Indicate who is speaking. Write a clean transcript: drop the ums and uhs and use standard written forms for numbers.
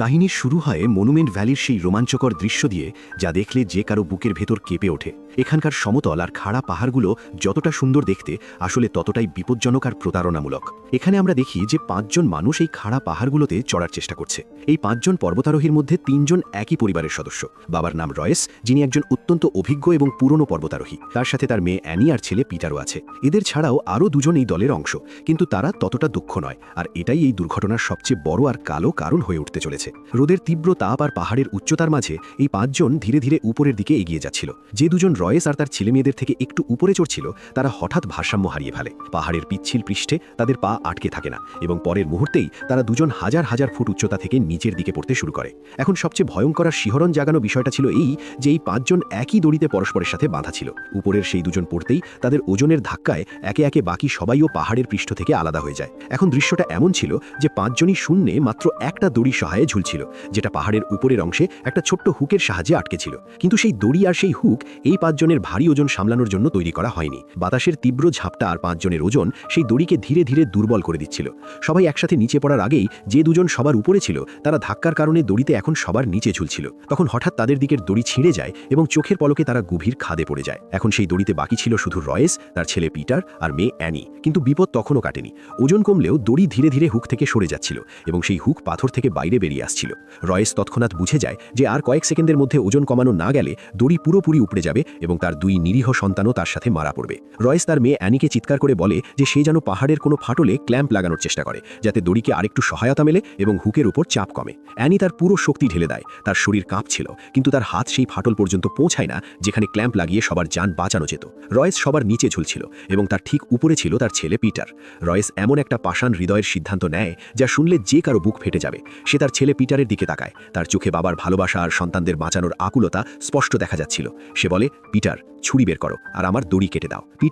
Speaker 1: কাহিনী শুরু হয় মনুমেন্ট ভ্যালির সেই রোমাঞ্চকর দৃশ্য দিয়ে, যা দেখলে যে কারো বুকের ভেতর কেঁপে ওঠে। এখানকার সমতল আর খাড়া পাহাড়গুলো যতটা সুন্দর দেখতে, আসলে ততটাই বিপজ্জনক আর প্রতারণামূলক। এখানে আমরা দেখি যে 5 জন মানুষ এই খাড়া পাহাড়গুলোতে চড়ার চেষ্টা করছে। এই 5 জন পর্বতারোহীর মধ্যে 3 জন একই পরিবারের সদস্য। বাবার নাম রয়েস, যিনি একজন অত্যন্ত অভিজ্ঞ এবং পুরনো পর্বতারোহী। তার সাথে তার মেয়ে অ্যানি আর ছেলে পিটারও আছে। এদের ছাড়াও আরও 2 জন এই দলের অংশ, কিন্তু তারা ততটা দক্ষ নয়। আর এটাই এই দুর্ঘটনার সবচেয়ে বড় আর কালো কারণ হয়ে উঠতে চলেছে। রোদের তীব্র তাপ আর পাহাড়ের উচ্চতার মাঝে এই 5 জন ধীরে ধীরে উপরের দিকে এগিয়ে যাচ্ছিল। যে 2 জন রয়েস আর তার ছেলেমেয়েদের থেকে একটু উপরে চড়ছিল, তারা হঠাৎ ভারসাম্য হারিয়ে ফেলে। পাহাড়ের পিচ্ছিল পৃষ্ঠে তাদের পা আটকে থাকে না, এবং পরের মুহূর্তেই তারা 2 জন হাজার হাজার ফুট উচ্চতা থেকে নিচের দিকে পড়তে শুরু করে। এখন সবচেয়ে ভয়ঙ্কর আর শিহরণ জাগানো বিষয়টা ছিল এই যে এই 5 জন একই দড়িতে পরস্পরের সাথে বাঁধা ছিল। উপরের সেই 2 জন পড়তেই তাদের ওজনের ধাক্কায় একে একে বাকি সবাইও পাহাড়ের পৃষ্ঠ থেকে আলাদা হয়ে যায়। এখন দৃশ্যটা এমন ছিল যে 5 জনই শূন্যে মাত্র একটা দড়ির সহায়ে ঝুলছিল, যেটা পাহাড়ের উপরের অংশে একটা ছোট্ট হুকের সাহায্যে আটকে ছিল। কিন্তু সেই দড়ি আর সেই হুক এই 5 জনের ভারী ওজন সামলানোর জন্য তৈরি করা হয়নি। বাতাসের তীব্র ঝাপটা আর 5 জনের ওজন সেই দড়িকে ধীরে ধীরে দুর্বল করে দিচ্ছিল। সবাই একসাথে নিচে পড়ার আগেই যে 2 জন সবার উপরে ছিল, তারা ধাক্কার কারণে দড়িতে এখন সবার নিচে ঝুলছিল। তখন হঠাৎ তাদের দিকের দড়ি ছিঁড়ে যায় এবং চোখের পলকে তারা গভীর খাদে পড়ে যায়। এখন সেই দড়িতে বাকি ছিল শুধু রয়েস, তার ছেলে পিটার আর মেয়ে অ্যানি। কিন্তু বিপদ তখনও কাটেনি। ওজন কমলেও দড়ি ধীরে ধীরে হুক থেকে সরে যাচ্ছিল, এবং সেই হুক পাথর থেকে বাইরে বেরিয়ে আসছিল। রয়েস তৎক্ষণাৎ বুঝে যায় যে আর কয়েক সেকেন্ডের মধ্যে ওজন কমানো না গেলে দড়ি পুরোপুরি উপড়ে যাবে এবং তার 2 নিরীহ সন্তানও তার সাথে মারা পড়বে। রয়েস তার মেয়ে অ্যানিকে চিৎকার করে বলে যে সে যেন পাহাড়ের কোনো ফাটলে ক্ল্যাম্প লাগানোর চেষ্টা করে, যাতে দড়িকে আরেকটু সহায়তা মেলে এবং হুকের উপর চাপ কমে। অ্যানি তার পুরো শক্তি ঢেলে দেয়। তার শরীর কাঁপছিল, কিন্তু তার হাত সেই ফাটল পর্যন্ত পৌঁছায় না যেখানে ক্ল্যাম্প লাগিয়ে সবার যান বাঁচানো যেত। রয়েস সবার নিচে ঝুলছিল, এবং তার ঠিক উপরে ছিল তার ছেলে পিটার। রয়েস এমন একটা পাষাণ হৃদয়ের সিদ্ধান্ত নেয় যা শুনলে যে কারো বুক ফেটে যাবে। সে তার ছেলে পিটারের দিকে তাকায়। তার চোখে বাবার ভালোবাসা আর সন্তানদের বাঁচানোর আকুলতা স্পষ্ট দেখা যাচ্ছিল। সে বলে, পিটার, ছুরি বের করো আর আমার দড়ি কেটে দাও। পিটার